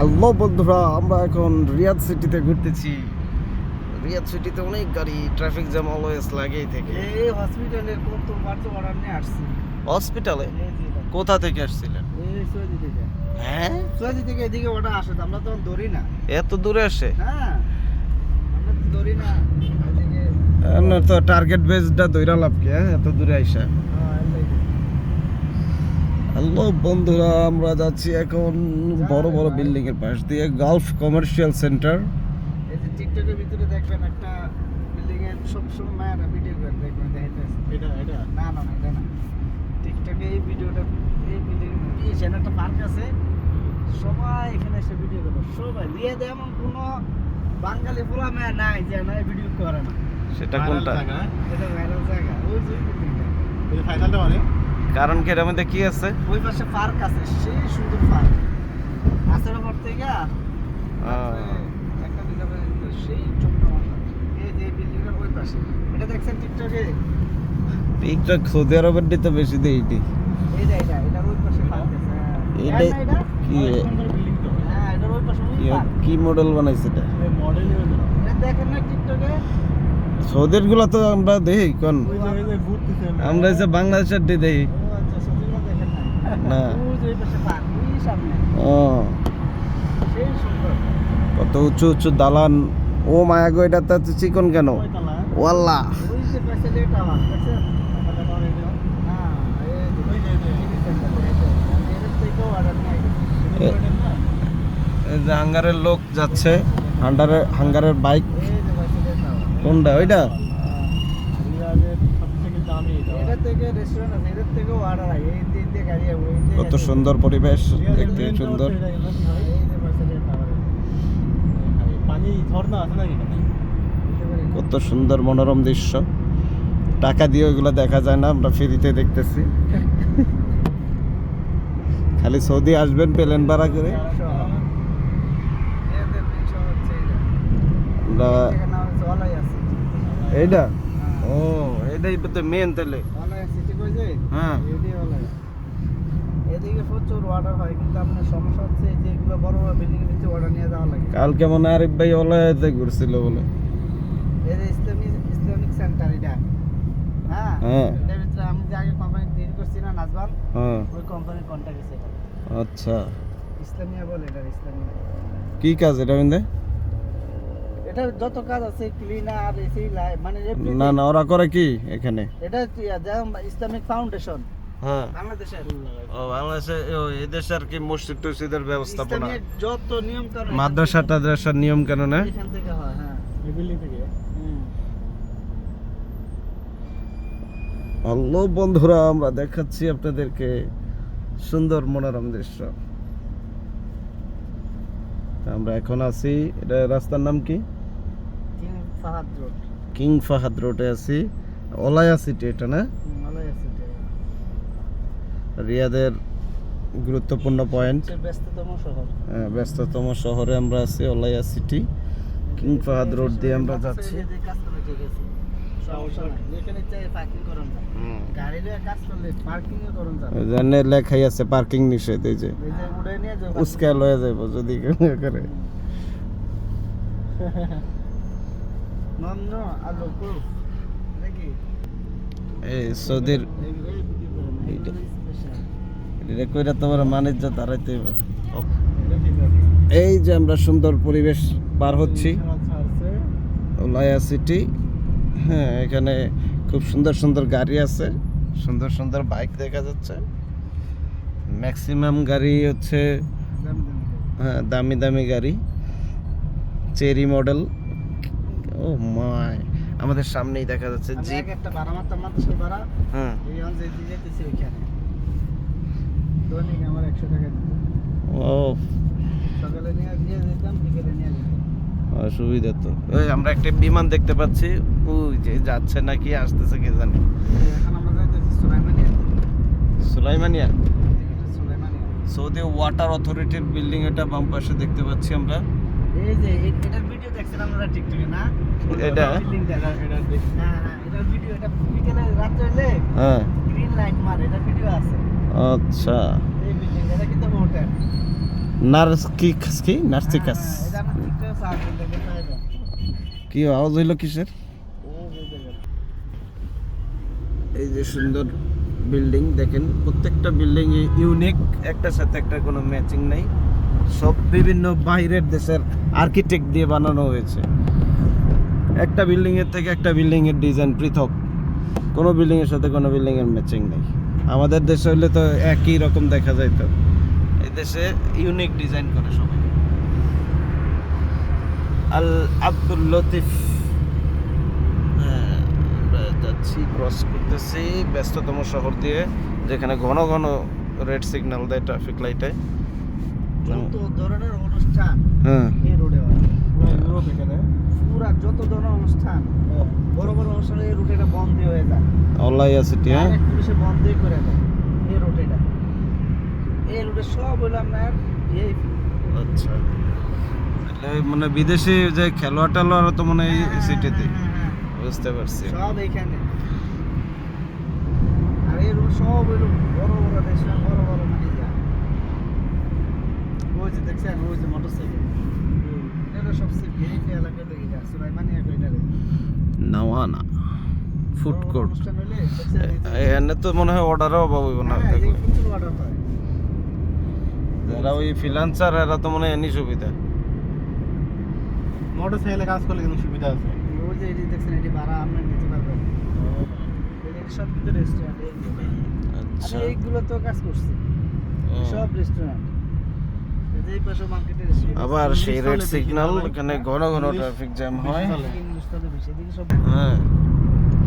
Hello বন্ধুরা, আমরা এখন রিয়াদ সিটিতে ঘুরতেছি। রিয়াদ সিটিতে অনেক গাড়ি, ট্রাফিক জ্যাম অলওয়েজ লাগেই থেকে। এই হসপিটালের কতবার তো অর্ডার নিয়ে আসছি। হসপিটালে কোথা থেকে আসছিলেন? এই সৌদি থেকে। হ্যাঁ, সৌদি থেকে এদিকে অর্ডার আসে তো আমরা তো ধরি না। এত দূরে আসে? হ্যাঁ, আমরা তো ধরি না এদিকে। না তো টার্গেট বেসটা দইরা লাভ কি? এত দূরে আইসা। হ্যালো বন্ধুরা, আমরা যাচ্ছি এখন বড় বড় বিল্ডিং এর পাশ দিয়ে গালফ কমার্শিয়াল সেন্টার। এই যে টিকটকের ভিতরে দেখবেন একটা বিল্ডিং এর সবসময় মায়েরা ভিডিও করে দেখবেন দেখাইতেছে। এটা না না না, এটা না। টিকটকে এই ভিডিওটা, এই বিল্ডিং এই একটা পার্ক আছে, সবাই এখানে এসে ভিডিও করে। সবাই দিয়ে দেয়, এমন কোনো বাঙালি পোলা মেয়ে নাই যে না ভিডিও করে না। সেটা কোনটা? এটা ভাইরাল জায়গা, ওই যে বিল্ডিংটা। এই ফাইনালটা মানে কারণ কি এর মধ্যে কি আছে? ওই পাশে পার্ক আছে, সেই সুন্দর পার্ক আসার পর থেকে একটা দুটা পর্যন্ত সেই ছোট্ট মাথা। এই যে বিল্ডিংটা ওই পাশে, এটা দেখছেন টিকটকে? টিকটক সৌদি আরবের দিতে বেশি দেয় এটি। এটা ওই পাশে পার্ক আছে। এটা এটা কি বিল্ডিং তো হ্যাঁ, এটা ওই পাশে ওই পার্ক। কি মডেল বানাইছে এটা? এই মডেলই হলো এটা দেখেন না টিকটকে? সৌদির গুলা তো আমরা দেখি কোন, ওই যে ঘুরতেছে আমরা যে বাংলাদেশের দি দেখি ও আচ্ছা, সত্যি দেখেন না? না। ওই যে ওই পাশে পার্ক, ওই সামনে, ও সেই সুন্দর। কত উঁচু উঁচু দালান। ও মায়া গো, এটা তো চিকন কেন? কয়তলা ওয়াল্লা, ওই যে পাশে যে টাওয়ার দেখছেন? হ্যাঁ, এই যে ওই যে এর থেকেও অর্ডার নিয়ে গেছে। এই যে হাঙ্গারের লোক যাচ্ছে, হাঙ্গারের বাইক। এই যে পাশে যে টাওয়ার, কোনটা ওইটা? রিয়াদের সবথেকে দামি এটা এটা থেকে রেস্টুরেন্ট আছে, এদের থেকেও অর্ডার হয়। এই দিক দিয়ে গাড়ি হবে, ওই যে কত সুন্দর পরিবেশ, দেখতে সুন্দর। এই যে পাশে যে টাওয়ার, পানি ঝর্ণা আছে নাকি এখানে? কত সুন্দর মনোরম দৃশ্য। টাকা দিয়ে ওইগুলো দেখা যায় না, আমরা ফ্রিতে দেখতেছি। খালি সৌদি আসবেন প্লেন ভাড়া করে। এদের মেন শহর হচ্ছে এইটা। আমরা এটার নাম হচ্ছে ওলাইয়া সিটি। এইটা, ও এটাই তো মেন তাহলে। ওলাইয়া সিটি কই যে? হ্যাঁ, এটাই ওলাইয়া। এদিকে প্রচুর অর্ডার হয়, কিন্তু আপনার সমস্যা হচ্ছে যে এগুলো বড় বড় বিল্ডিং এর ভিতরে অর্ডার নিয়ে যাওয়া লাগে। কালকে মনে হয় আরিফ ভাই ওলাইয়াতে ঘুরছিল বলে। এই যে ইসলামিক সেন্টার এটা, হ্যাঁ, হ্যাঁ। এটার ভিতরে আমি যে আগে কোম্পানি ডিল করছি না, নাজবান, হ্যাঁ, ওই কোম্পানির কন্ট্যাক্ট আছে এটা। আচ্ছা। ইসলামিয়া বলে এটা, ইসলামিয়া। কি কাজ এটা মধ্যে? এটা যত কাজ আছে ক্লিনার, এসি মানে না না, ওরা করে কি এখানে? এটা যেমন ইসলামিক ফাউন্ডেশন হ্যাঁ, বাংলাদেশের, ও বাংলাদেশে এদেশে আর কি মসজিদ টসজিদের ব্যবস্থাপনা, ইসলামিক যত নিয়ম কানুন মাদ্রাসা টাদ্রাসার নিয়ম কানুন। এখান থেকে হয়। হ্যাঁ, এই বিল্ডিং থেকে হ্যালো বন্ধুরা, আমরা দেখাচ্ছি আপনাদেরকে সুন্দর মনোরম দৃশ্য। আমরা এখন আছি, এটা রাস্তার নাম কি? King Fahad road, king Fahad রোডে আছি। ওলাইয়া সিটি এটা না? মালয়েশিয়া সিটি, রিয়াদের গুরুত্বপূর্ণ পয়েন্ট, ব্যস্ততম শহর। ব্যস্ততম শহরে আমরা আছি, ওলাইয়া সিটি। কিং ফাহাদ রোড দিয়ে আমরা যাচ্ছি। এই যে কাজ করলে ঠিক আছে, সমস্যা নাই। যেখানে চাই পার্কিং করুন যায়, গাড়ি নিয়ে কাজ করলে পার্কিং এ করুন যায়। জানে লেখাই আছে পার্কিং নিষেধ। এই যে এই যে উড়ে নিয়ে যাও, উস্কা লয়ে যাবো যদি কেউ করে। মামনো আলো প্রুফ নাকি এই সৌদির এই ভিডিও করেন এইটা। স্পেশাল। এটা কইরা তোমার মানিজ্য দাঁড়াইতে হবে। এটা ঠিক আছে এই যে আমরা সুন্দর পরিবেশ পার হচ্ছি, ছাড়ছে ওলাইয়া সিটি। হ্যাঁ, এখানে খুব সুন্দর সুন্দর গাড়ি আছে, সুন্দর সুন্দর বাইক দেখা যাচ্ছে। ম্যাক্সিমাম গাড়ি হচ্ছে হ্যাঁ দামি দামি গাড়ি, চেরি মডেল। ও মাই, আমাদের সামনেই দেখা যাচ্ছে আমি জিপ। আগে একটা ভাড়া মারতাম, মাদ্রাসার ভাড়া, হ্যাঁ, এই অঞ্চলে দিয়ে যেতেছি ওইখানে। দৈনিক আমার 100 টাকা দিত। ও সকালে নিয়ে দিয়ে যেতাম, বিকেলে নিয়ে যেতাম। সুবিধা তো। ওই আমরা একটা বিমান দেখতে পাচ্ছি, ওই যে যাচ্ছে নাকি আসতেছে কে জানে। এখন আমরা যাইতেছি সুলাইমানিয়া। সুলাইমানিয়া, সুলাইমানিয়া, সৌদি ওয়াটার অথরিটির বিল্ডিং, এটা বাম পাশে দেখতে পাচ্ছি আমরা। এই যে এটার ভিডিও দেখছেন আমরা টিকটকে না? এটা? বিল্ডিংটা, এটা দেখি হ্যাঁ হ্যাঁ, এটার ভিডিও, এটা বিকেলে রাত্রে হলে হ্যাঁ, গ্রিন লাইট মারে, এটার ভিডিও আছে। আচ্ছা। এই বিল্ডিং, এটা কিন্তু হোটেল। নার্সিকাস এটা আমরা টিকটকে সার্চ দিলে পাইবেন। কি আওয়াজ হইলো কিসের? এই যে দেখেন। এই যে সুন্দর বিল্ডিং দেখেন, প্রত্যেকটা বিল্ডিং ইউনিক, একটার সাথে একটা কোনো ম্যাচিং নাই, সব বিভিন্ন বাইরের দেশের আর্কিটেক্ট দিয়ে বানানো হয়েছে। একটা বিল্ডিং এর থেকে একটা বিল্ডিং এর ডিজাইন পৃথক, কোনো বিল্ডিং এর সাথে কোনো বিল্ডিং এর ম্যাচিং নেই। আমাদের দেশে হইলে তো একই রকম দেখা যাইতো, এই দেশে ইউনিক ডিজাইন করে সবাই। আল আব্দুল লতিফ, আমরা যাচ্ছি, ক্রস করতেছি ব্যস্ততম শহর দিয়ে, যেখানে ঘন ঘন রেড সিগন্যাল দেয় ট্রাফিক লাইটে। যত ধরনের অনুষ্ঠান হ্যাঁ, এই রোডে হয়। পুরো ইউরোপ এখানে। পুরা যত ধরনের অনুষ্ঠান, বড় বড় অনুষ্ঠানে এই রুটেটা বন্ধ হয়ে যায়। অলাইয়া সিটি। হ্যাঁ, ডাইরেক্ট পুলিশে বন্ধই করে দেয় এই রুটেটা। এই রুটে সব হলো আপনার এই আচ্ছা, তাহলে মানে বিদেশি যে খেলোয়াড় টেলোয়াড় তো মনে হয় এই সিটিতে, বুঝতে পারছি। সব এইখানে। আর এই রুট সব হলো বড় বড় রেস্টুরেন্ট, বড় বড় ম্যানেজার। ওই যে দেখছেন, ওই যে মোটরসাইকেল, এটা সব সিটি এই এলাকায় লেগে যায়। সুলাইমানিয়া কইটা রে নাওয়ানা ফুড কোর্ট। অনুষ্ঠান হলে দেখছেন এই যে- এখানে তো মনে হয় অর্ডারও অভাব হইব না। হ্যাঁ, এই যে দেখো, প্রচুর order হয়। এরা ওই ফ্রিল্যান্সার, এরা তো মনে হয় এনি সুবিধা। মোটরসাইকেলে কাজ করলে কিন্তু সুবিধা আছে। ওই যে এটি দেখছেন, এটি ভাড়া আপনার নিতে পারবেন। এটি সব কিন্তু রেস্টুরেন্ট। আচ্ছা, আমি এইগুলো তো কাজ করছি, ও। সব রেস্টুরেন্ট। এই পাশে মার্কেটের রেস্টুরেন্ট। আবার সেই রেড সিগন্যাল, এখানে ঘন ঘন ট্রাফিক জ্যাম হয়। ইংলিশ তো বেশি, এদিকে সব। হ্যাঁ,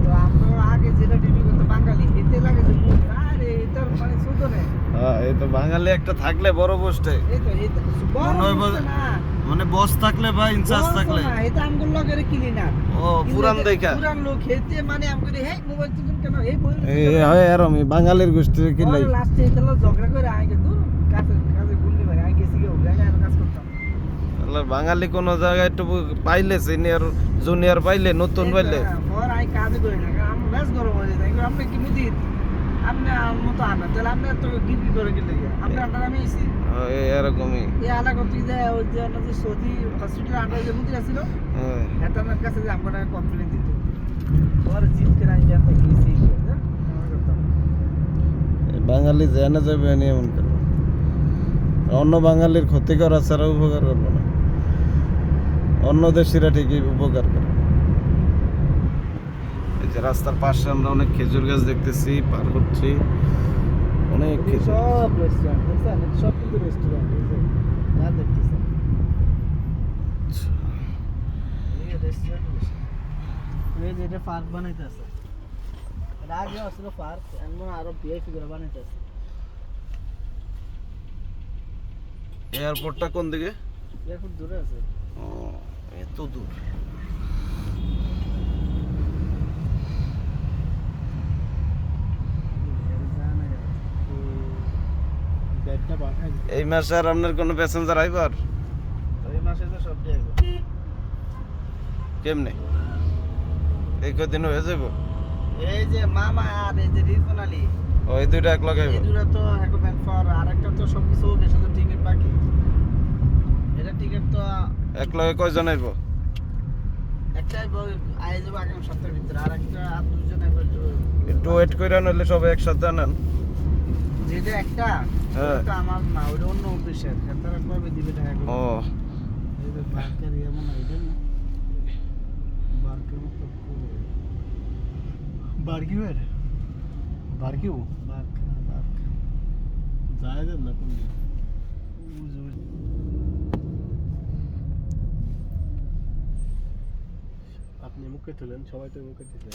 তো আমরা আগে যেটা ডিউটি করতো বাঙালি, এতে লাগে যে মুখ, আরে এটার মানে ছোট নেই। হ্যাঁ, এই তো বাঙালি একটা থাকলে বড় পোস্টে, এই তো এই তো বড় মনে হয় বুঝতে না। মানে বস থাকলে বা ইনচার্জ বড় থাকলে। না, এটা আমগুলো লগের ক্লিনার। ও, পুরান দেখা। পুরান লোক হেতে মানে আমগুলো হে মোবাইল টিপেন কেন এই বই। এই হয় আর আমি বাঙালির গোষ্ঠীর কি লাই। লাস্টে এটা ঝগড়া করে আগে দূর কাছে কাছে গুন্ডি মারি আগে গেছি কেউ জায়গায় আর কাজ করতাম। আল্লাহ, বাঙালি কোন জায়গায় একটু পাইলে, সিনিয়র জুনিয়র পাইলে, নতুন পাইলে, পর আই কাজ করি না, কারণ আমি বেশ গরম হয়ে যায়। আপনি কি মুদিত, আপনি আমার মতো আনা, তাহলে আপনি এত গিরগি করে গেলে আপনি আন্ডার আমি এসি এরকমই। এই এলাকা তুই যায় ওই যে আমাদের সৌদি হসপিটাল আন্ডার যে মুদির ছিল, হ্যাঁ, এটা আমার কাছে যে আমরা কমপ্লেন দিত, পর জিত করে আমি জানতে গেছি। বাঙালি জেনে যাবে এনে এমন করবে, অন্য বাঙালির ক্ষতি করা ছাড়া উপকার করবো না। অন্য দেশিরা ঠিকই উপকার করে। এই যে রাস্তার পাশে আমরা অনেক খেজুর গাছ দেখতেছি, পার করছি, অনেক খেজুর। সব রেস্টুরেন্ট দেখছেন, সব কিন্তু রেস্টুরেন্ট। এই যে যা দেখতেছেন এই রেস্টুরেন্ট বেশি। এই যে এটা পার্ক বানাইতেছে, এটা আগে আসলে পার্ক, এখন আরো ভিআইপি করে বানাইতেছে। এয়ারপোর্টটা কোন দিকে? এয়ারপোর্ট দূরে আছে। ও, এত দূর। ব্যাগটা পাঠাই দিতে। এই মাসে আর আপনার কোনো প্যাসেঞ্জার আইবার? এই মাসে তো সব যাইব। কেমনে এই কদিন হয়ে যাব? এই যে মামা আর এই যে রিফন আলী, ওই দুইটা এক লগে এই দুটো তো হ্যাকোম্যান ফর, আর একটা তো সবকিছু ওকে, শুধু টিকিট বাকি। এটা টিকিট তো এক লগে কয়জন আইব? একটাই আয় যাবো আগামী সপ্তাহের ভিতরে, আর একটা আর দুজন একবার একটু ওয়েট করে নইলে সবাই একসাথে আনেন। যেটা একটা হ্যাঁ। ওটা আমার না, ওটা অন্য অফিসের, তারা কবে দিবে টাকা? ও, এই যে বার্কার এমন এটা না, বার্কার মতো বারকিউয়ের বারকিউ বার্কার বার্কার যায় না কোন দিন। আপনি মুখে তুলেন, সবাই তো মুখে দিতে